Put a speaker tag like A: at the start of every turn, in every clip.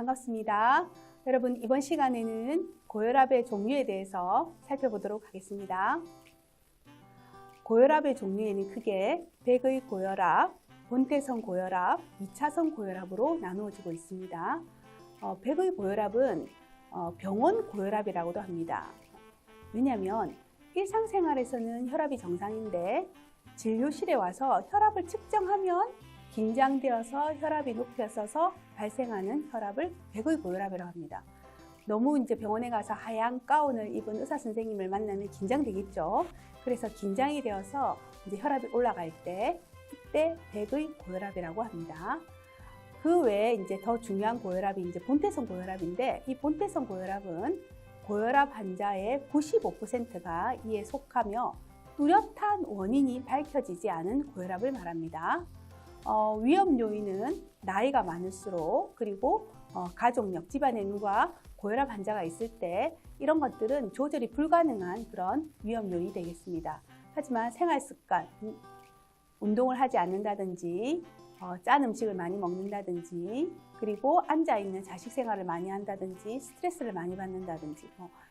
A: 반갑습니다. 여러분, 이번 시간에는 고혈압의 종류에 대해서 살펴보도록 하겠습니다. 고혈압의 종류에는 크게 100의 고혈압, 본태성 고혈압, 2차성 고혈압으로 나누어지고 있습니다. 100의 고혈압은 병원 고혈압이라고도 합니다. 왜냐하면 일상생활에서는 혈압이 정상인데 진료실에 와서 혈압을 측정하면 긴장되어서 혈압이 높아져서 발생하는 혈압을 100의 고혈압이라고 합니다. 너무 이제 병원에 가서 하얀 가운을 입은 의사 선생님을 만나면 긴장되겠죠. 그래서 긴장이 되어서 이제 혈압이 올라갈 때 이때 100의 고혈압이라고 합니다. 그 외에 이제 더 중요한 고혈압이 이제 본태성 고혈압인데, 이 본태성 고혈압은 고혈압 환자의 95%가 이에 속하며 뚜렷한 원인이 밝혀지지 않은 고혈압을 말합니다. 위험 요인은 나이가 많을수록, 그리고 가족력, 집안에 누가 고혈압 환자가 있을 때 이런 것들은 조절이 불가능한 그런 위험 요인이 되겠습니다. 하지만 생활 습관, 운동을 하지 않는다든지, 짠 음식을 많이 먹는다든지, 그리고 앉아있는 자식 생활을 많이 한다든지, 스트레스를 많이 받는다든지,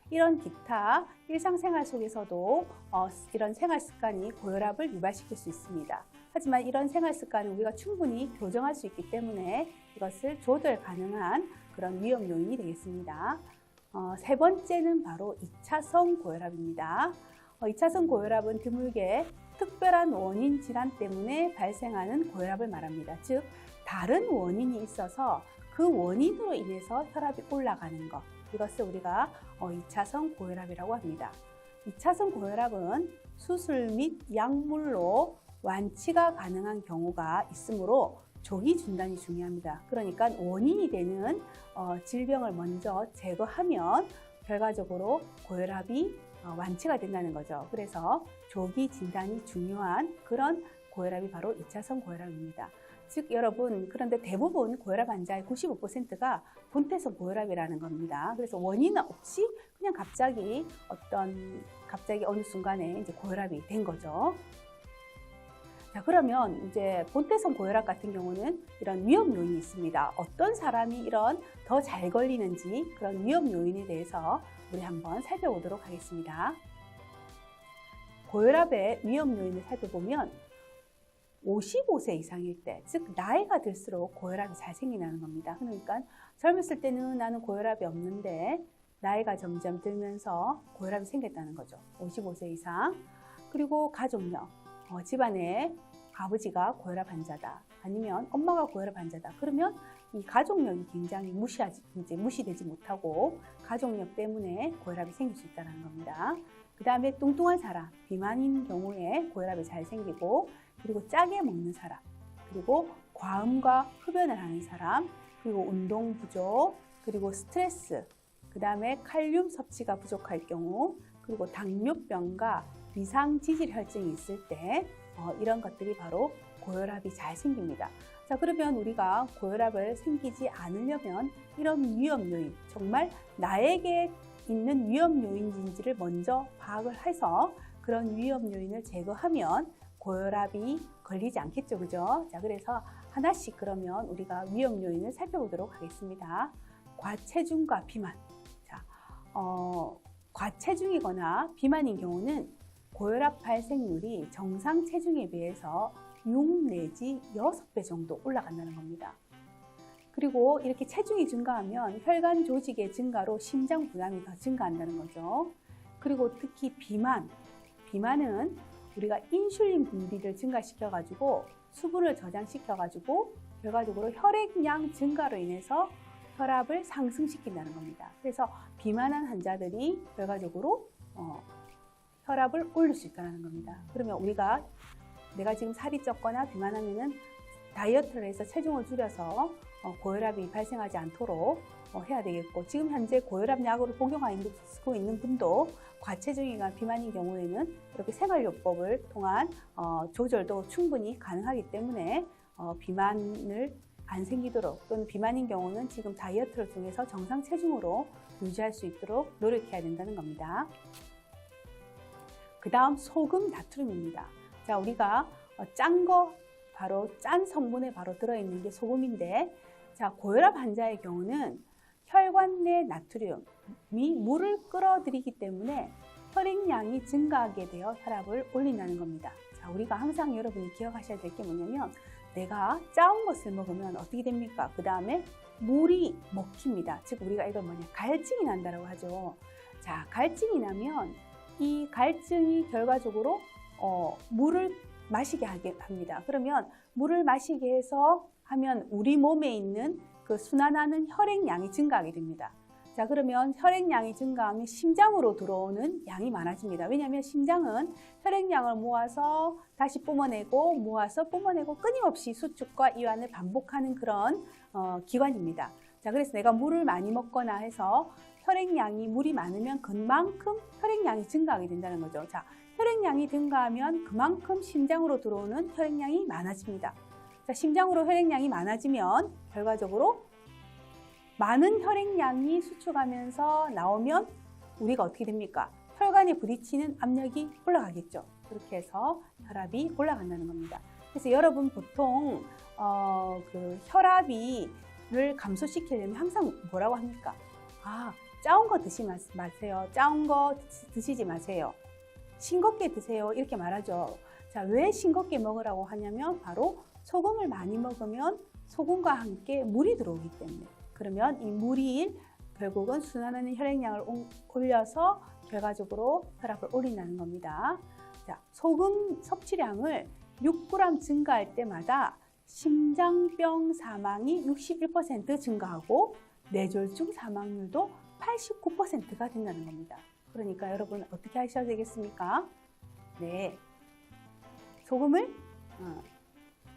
A: 이런 기타 일상생활 속에서도 이런 생활 습관이 고혈압을 유발시킬 수 있습니다. 하지만 이런 생활 습관은 우리가 충분히 교정할 수 있기 때문에 이것을 조절 가능한 그런 위험 요인이 되겠습니다. 세 번째는 바로 2차성 고혈압입니다. 2차성 고혈압은 드물게 특별한 원인 질환 때문에 발생하는 고혈압을 말합니다. 즉, 다른 원인이 있어서 그 원인으로 인해서 혈압이 올라가는 것, 이것을 우리가 2차성 고혈압이라고 합니다. 2차성 고혈압은 수술 및 약물로 완치가 가능한 경우가 있으므로 조기 진단이 중요합니다. 그러니까 원인이 되는 질병을 먼저 제거하면 결과적으로 고혈압이 완치가 된다는 거죠. 그래서 조기 진단이 중요한 그런 고혈압이 바로 2차성 고혈압입니다. 즉 여러분, 그런데 대부분 고혈압 환자의 95%가 본태성 고혈압이라는 겁니다. 그래서 원인 없이 그냥 갑자기 어느 순간에 이제 고혈압이 된 거죠. 자, 그러면 이제 본태성 고혈압 같은 경우는 이런 위험 요인이 있습니다. 어떤 사람이 이런 더 잘 걸리는지 그런 위험 요인에 대해서 우리 한번 살펴보도록 하겠습니다. 고혈압의 위험 요인을 살펴보면 55세 이상일 때, 즉 나이가 들수록 고혈압이 잘 생긴다는 겁니다. 그러니까 젊었을 때는 나는 고혈압이 없는데 나이가 점점 들면서 고혈압이 생겼다는 거죠. 55세 이상. 그리고 가족력, 집안에 아버지가 고혈압 환자다, 아니면 엄마가 고혈압 환자다. 그러면 이 가족력이 굉장히 무시되지 못하고 가족력 때문에 고혈압이 생길 수 있다는 겁니다. 그 다음에 뚱뚱한 사람, 비만인 경우에 고혈압이 잘 생기고, 그리고 짜게 먹는 사람, 그리고 과음과 흡연을 하는 사람, 그리고 운동 부족, 그리고 스트레스, 그 다음에 칼륨 섭취가 부족할 경우, 그리고 당뇨병과 비상지질 혈증이 있을 때 이런 것들이 바로 고혈압이 잘 생깁니다. 자, 그러면 우리가 고혈압을 생기지 않으려면 이런 위험 요인, 정말 나에게 있는 위험 요인인지를 먼저 파악을 해서 그런 위험 요인을 제거하면 고혈압이 걸리지 않겠죠, 그죠? 자, 그래서 하나씩 그러면 우리가 위험 요인을 살펴보도록 하겠습니다. 과체중과 비만. 자, 과체중이거나 비만인 경우는 고혈압 발생률이 정상 체중에 비해서 6 내지 6배 정도 올라간다는 겁니다. 그리고 이렇게 체중이 증가하면 혈관 조직의 증가로 심장 부담이 더 증가한다는 거죠. 그리고 특히 비만은 우리가 인슐린 분비를 증가시켜가지고 수분을 저장시켜가지고 결과적으로 혈액량 증가로 인해서 혈압을 상승시킨다는 겁니다. 그래서 비만한 환자들이 결과적으로 혈압을 올릴 수 있다는 겁니다. 그러면 내가 지금 살이 쪘거나 비만하면은 다이어트를 해서 체중을 줄여서 고혈압이 발생하지 않도록 해야 되겠고, 지금 현재 고혈압 약으로 복용하고 있는 분도 과체중이나 비만인 경우에는 이렇게 생활요법을 통한 조절도 충분히 가능하기 때문에 비만을 안 생기도록, 또는 비만인 경우는 지금 다이어트를 통해서 정상 체중으로 유지할 수 있도록 노력해야 된다는 겁니다. 그 다음 소금 나트륨입니다. 자, 우리가 짠 성분에 바로 들어있는 게 소금인데, 자, 고혈압 환자의 경우는 혈관 내 나트륨이 물을 끌어들이기 때문에 혈액량이 증가하게 되어 혈압을 올린다는 겁니다. 자, 우리가 항상 여러분이 기억하셔야 될 게 뭐냐면 내가 짜온 것을 먹으면 어떻게 됩니까? 그 다음에 물이 먹힙니다. 즉 우리가 이걸 갈증이 난다고 하죠. 자, 갈증이 나면 이 갈증이 결과적으로 물을 마시게 하게 합니다. 그러면 물을 마시게 해서 하면 우리 몸에 있는 그 순환하는 혈액량이 증가하게 됩니다. 자, 그러면 혈액량이 증가하면 심장으로 들어오는 양이 많아집니다. 왜냐하면 심장은 혈액량을 모아서 다시 뿜어내고 모아서 뿜어내고 끊임없이 수축과 이완을 반복하는 그런 기관입니다. 자, 그래서 내가 물을 많이 먹거나 해서 혈액량이 물이 많으면 그만큼 혈액량이 증가하게 된다는 거죠. 자, 혈액량이 증가하면 그만큼 심장으로 들어오는 혈액량이 많아집니다. 자, 심장으로 혈액량이 많아지면 결과적으로 많은 혈액량이 수축하면서 나오면 우리가 어떻게 됩니까? 혈관에 부딪히는 압력이 올라가겠죠. 그렇게 해서 혈압이 올라간다는 겁니다. 그래서 여러분 보통 그 혈압을 감소시키려면 항상 뭐라고 합니까? 짜온 거 드시지 마세요. 짜온 거 드시지 마세요. 싱겁게 드세요. 이렇게 말하죠. 자, 왜 싱겁게 먹으라고 하냐면 바로 소금을 많이 먹으면 소금과 함께 물이 들어오기 때문에. 그러면 이 물이 결국은 순환하는 혈액량을 올려서 결과적으로 혈압을 올린다는 겁니다. 자, 소금 섭취량을 6g 증가할 때마다 심장병 사망이 61% 증가하고 뇌졸중 사망률도 89%가 된다는 겁니다. 그러니까 여러분 어떻게 하셔야 되겠습니까? 네, 소금을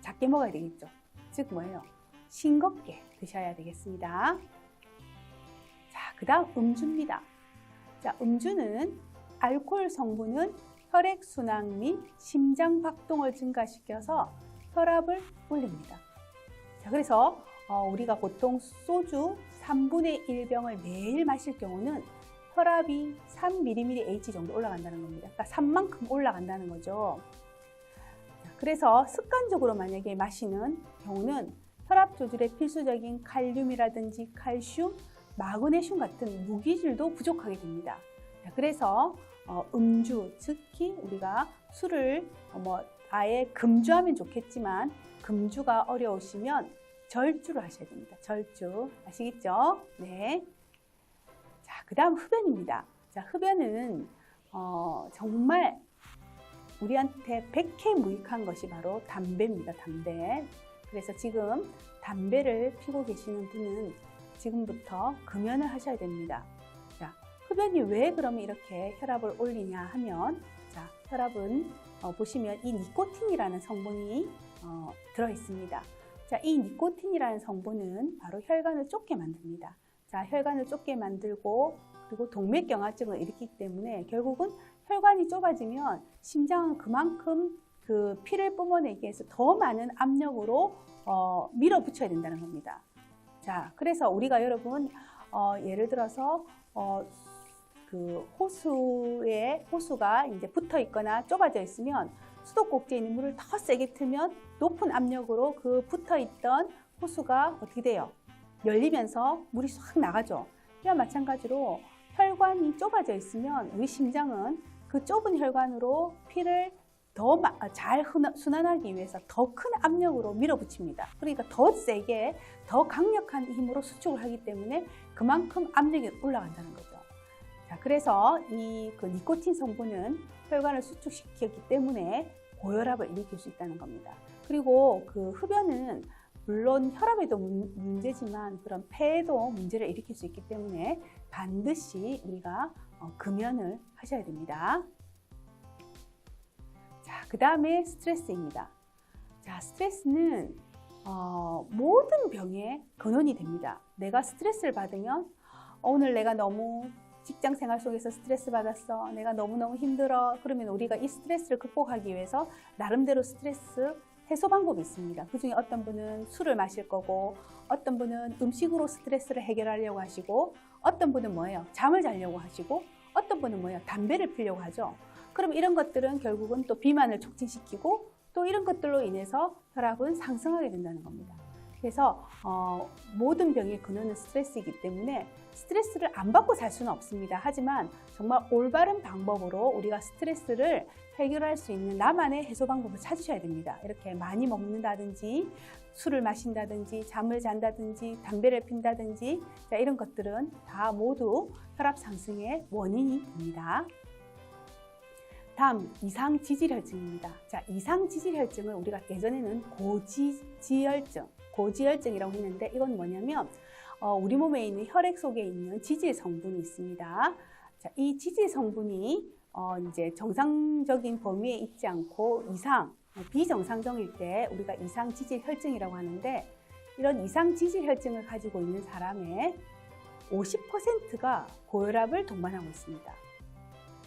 A: 작게 먹어야 되겠죠. 즉 뭐예요? 싱겁게 드셔야 되겠습니다. 자, 그 다음 음주입니다. 자, 음주는 알코올 성분은 혈액순환 및 심장박동을 증가시켜서 혈압을 올립니다. 자, 그래서 우리가 보통 소주 3분의 1병을 매일 마실 경우는 혈압이 3mmH 정도 올라간다는 겁니다. 그러니까 3만큼 올라간다는 거죠. 자, 그래서 습관적으로 만약에 마시는 경우는 혈압 조절에 필수적인 칼륨이라든지 칼슘, 마그네슘 같은 무기질도 부족하게 됩니다. 자, 그래서 음주, 특히 우리가 술을 아예 금주하면 좋겠지만 금주가 어려우시면 절주를 하셔야 됩니다. 절주. 아시겠죠? 네. 자, 그 다음 흡연입니다. 자, 흡연은 정말 우리한테 백해무익한 것이 바로 담배입니다. 담배. 그래서 지금 담배를 피우고 계시는 분은 지금부터 금연을 하셔야 됩니다. 자, 흡연이 왜 그러면 이렇게 혈압을 올리냐 하면, 자, 혈압은 보시면 이 니코틴이라는 성분이 들어 있습니다. 자, 이 니코틴이라는 성분은 바로 혈관을 좁게 만듭니다. 자, 혈관을 좁게 만들고 그리고 동맥경화증을 일으키기 때문에 결국은 혈관이 좁아지면 심장은 그만큼 그 피를 뿜어내기 위해서 더 많은 압력으로 밀어붙여야 된다는 겁니다. 자, 그래서 우리가 여러분 예를 들어서 그 호수가 이제 붙어 있거나 좁아져 있으면 수도꼭지에 있는 물을 더 세게 틀면 높은 압력으로 그 붙어 있던 호수가 어떻게 돼요? 열리면서 물이 싹 나가죠. 이와 마찬가지로 혈관이 좁아져 있으면 우리 심장은 그 좁은 혈관으로 피를 더 잘 순환하기 위해서 더 큰 압력으로 밀어붙입니다. 그러니까 더 세게, 더 강력한 힘으로 수축을 하기 때문에 그만큼 압력이 올라간다는 거죠. 자, 그래서 그 니코틴 성분은 혈관을 수축시켰기 때문에 고혈압을 일으킬 수 있다는 겁니다. 그리고 그 흡연은 물론 혈압에도 문제지만 그런 폐에도 문제를 일으킬 수 있기 때문에 반드시 우리가 금연을 하셔야 됩니다. 자, 그 다음에 스트레스입니다. 자, 스트레스는 모든 병의 근원이 됩니다. 내가 스트레스를 받으면 오늘 내가 너무 직장 생활 속에서 스트레스 받았어. 내가 너무너무 힘들어. 그러면 우리가 이 스트레스를 극복하기 위해서 나름대로 스트레스 해소 방법이 있습니다. 그 중에 어떤 분은 술을 마실 거고, 어떤 분은 음식으로 스트레스를 해결하려고 하시고, 어떤 분은 뭐예요? 잠을 자려고 하시고, 어떤 분은 뭐예요? 담배를 피려고 하죠. 그럼 이런 것들은 결국은 또 비만을 촉진시키고 또 이런 것들로 인해서 혈압은 상승하게 된다는 겁니다. 그래서 모든 병의 근원은 스트레스이기 때문에 스트레스를 안 받고 살 수는 없습니다. 하지만 정말 올바른 방법으로 우리가 스트레스를 해결할 수 있는 나만의 해소 방법을 찾으셔야 됩니다. 이렇게 많이 먹는다든지 술을 마신다든지 잠을 잔다든지 담배를 핀다든지 이런 것들은 다 모두 혈압 상승의 원인이 됩니다. 다음 이상지질혈증입니다. 자, 이상지질혈증은 우리가 예전에는 고지혈증이라고 했는데 이건 뭐냐면 우리 몸에 있는 혈액 속에 있는 지질 성분이 있습니다. 자, 이 지질 성분이 이제 정상적인 범위에 있지 않고 비정상적일 때 우리가 이상지질혈증이라고 하는데 이런 이상지질혈증을 가지고 있는 사람의 50%가 고혈압을 동반하고 있습니다.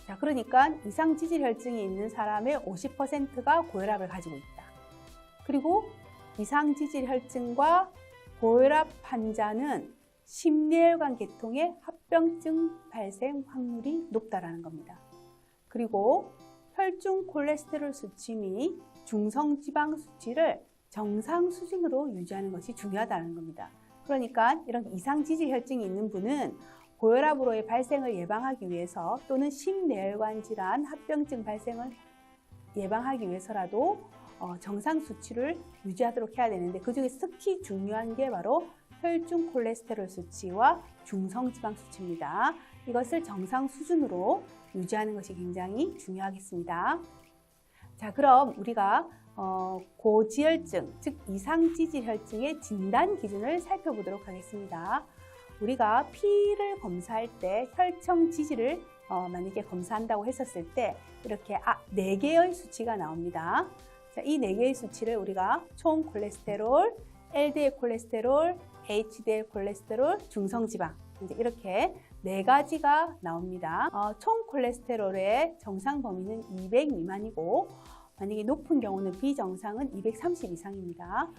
A: 자, 그러니까 이상지질혈증이 있는 사람의 50%가 고혈압을 가지고 있다. 그리고 이상지질혈증과 고혈압 환자는 심뇌혈관 계통의 합병증 발생 확률이 높다라는 겁니다. 그리고 혈중 콜레스테롤 수치 및 중성지방 수치를 정상 수준으로 유지하는 것이 중요하다는 겁니다. 그러니까 이런 이상지질혈증이 있는 분은 고혈압으로의 발생을 예방하기 위해서 또는 심뇌혈관 질환 합병증 발생을 예방하기 위해서라도 정상 수치를 유지하도록 해야 되는데 그중에서 특히 중요한 게 바로 혈중 콜레스테롤 수치와 중성지방 수치입니다. 이것을 정상 수준으로 유지하는 것이 굉장히 중요하겠습니다. 자, 그럼 우리가 고지혈증, 즉 이상지질혈증의 진단 기준을 살펴보도록 하겠습니다. 우리가 피를 검사할 때 혈청 지질을 만약에 검사한다고 했었을 때 이렇게 4개의 수치가 나옵니다. 자, 이 4개의 수치를 우리가 총 콜레스테롤, LDL 콜레스테롤, HDL 콜레스테롤, 중성지방 이제 이렇게 4가지가 나옵니다. 총 콜레스테롤의 정상 범위는 200 미만이고 만약에 높은 경우는 비정상은 230 이상입니다.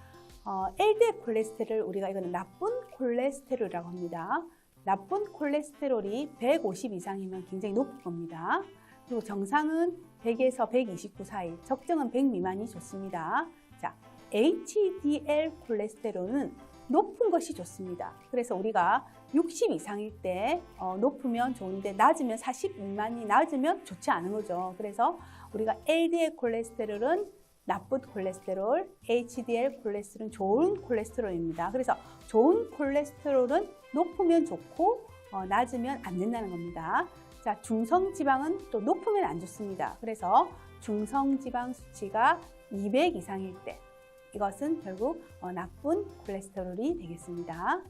A: LDL 콜레스테롤 우리가 이거는 나쁜 콜레스테롤이라고 합니다. 나쁜 콜레스테롤이 150 이상이면 굉장히 높은 겁니다. 그리고 정상은 100에서 129 사이, 적정은 100 미만이 좋습니다. 자, HDL 콜레스테롤은 높은 것이 좋습니다. 그래서 우리가 60 이상일 때 높으면 좋은데 낮으면 40 미만이 낮으면 좋지 않은 거죠. 그래서 우리가 LDL 콜레스테롤은 나쁜 콜레스테롤, HDL 콜레스테롤은 좋은 콜레스테롤입니다. 그래서 좋은 콜레스테롤은 높으면 좋고 낮으면 안 된다는 겁니다. 자, 중성지방은 또 높으면 안 좋습니다. 그래서 중성지방 수치가 200 이상일 때 이것은 결국 나쁜 콜레스테롤이 되겠습니다.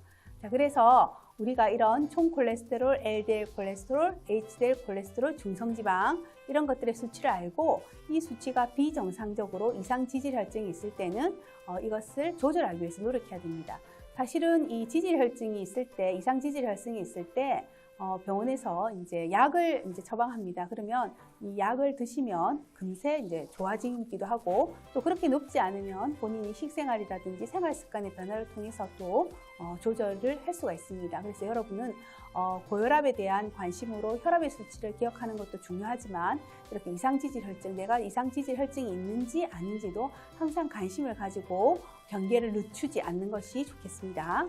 A: 자, 그래서 우리가 이런 총 콜레스테롤, LDL 콜레스테롤, HDL 콜레스테롤, 중성지방 이런 것들의 수치를 알고 이 수치가 비정상적으로 이상지질혈증이 있을 때는 이것을 조절하기 위해서 노력해야 됩니다. 사실은 이 지질혈증이 있을 때, 이상지질혈증이 있을 때 병원에서 이제 약을 처방합니다. 그러면 이 약을 드시면 금세 이제 좋아지기도 하고 또 그렇게 높지 않으면 본인이 식생활이라든지 생활 습관의 변화를 통해서 또 조절을 할 수가 있습니다. 그래서 여러분은 고혈압에 대한 관심으로 혈압의 수치를 기억하는 것도 중요하지만 이렇게 이상지질혈증, 내가 이상지질혈증이 있는지 아닌지도 항상 관심을 가지고 경계를 늦추지 않는 것이 좋겠습니다.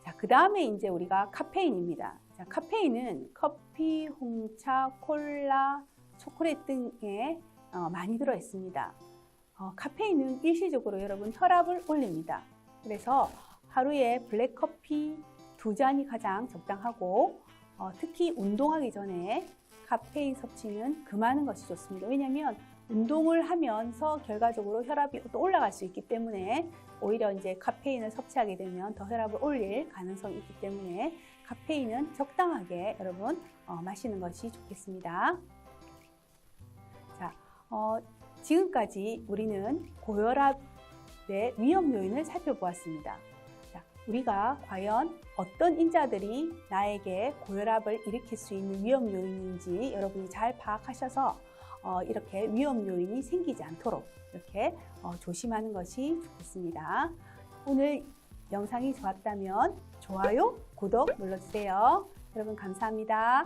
A: 자, 그 다음에 이제 우리가 카페인입니다. 자, 카페인은 커피, 홍차, 콜라, 초콜릿 등에 많이 들어 있습니다. 카페인은 일시적으로 여러분 혈압을 올립니다. 그래서 하루에 블랙커피 2잔이 가장 적당하고 특히 운동하기 전에 카페인 섭취는 금하는 것이 좋습니다. 왜냐하면 운동을 하면서 결과적으로 혈압이 또 올라갈 수 있기 때문에 오히려 이제 카페인을 섭취하게 되면 더 혈압을 올릴 가능성이 있기 때문에 카페인은 적당하게 여러분 마시는 것이 좋겠습니다. 자, 지금까지 우리는 고혈압의 위험 요인을 살펴보았습니다. 자, 우리가 과연 어떤 인자들이 나에게 고혈압을 일으킬 수 있는 위험 요인인지 여러분이 잘 파악하셔서 이렇게 위험 요인이 생기지 않도록 이렇게 조심하는 것이 좋겠습니다. 오늘 영상이 좋았다면 좋아요, 구독 눌러주세요. 여러분 감사합니다.